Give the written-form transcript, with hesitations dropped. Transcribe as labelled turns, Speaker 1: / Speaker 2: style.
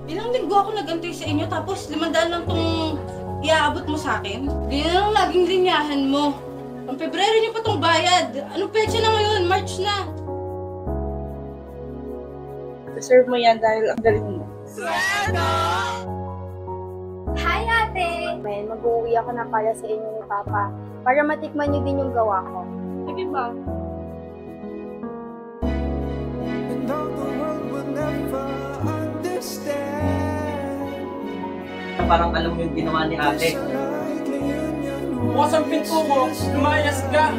Speaker 1: Ilang linggo ako nag-antay sa inyo tapos 500 lang tong iaabot mo sa akin. Ganyan lang laging linyahan mo. Ang Pebrero niyo pa tong bayad. Anong petsa na ngayon? March na.
Speaker 2: Deserve mo yan dahil ang galing mo.
Speaker 3: Hi, ate! Mag-uwi ako na pala sa inyo ni Papa para matikman niyo din yung gawa ko.
Speaker 2: Sige ba?
Speaker 4: Parang alam mo yung ginawa ni ate.
Speaker 5: Bukas ang pinto mo, lumayas ka!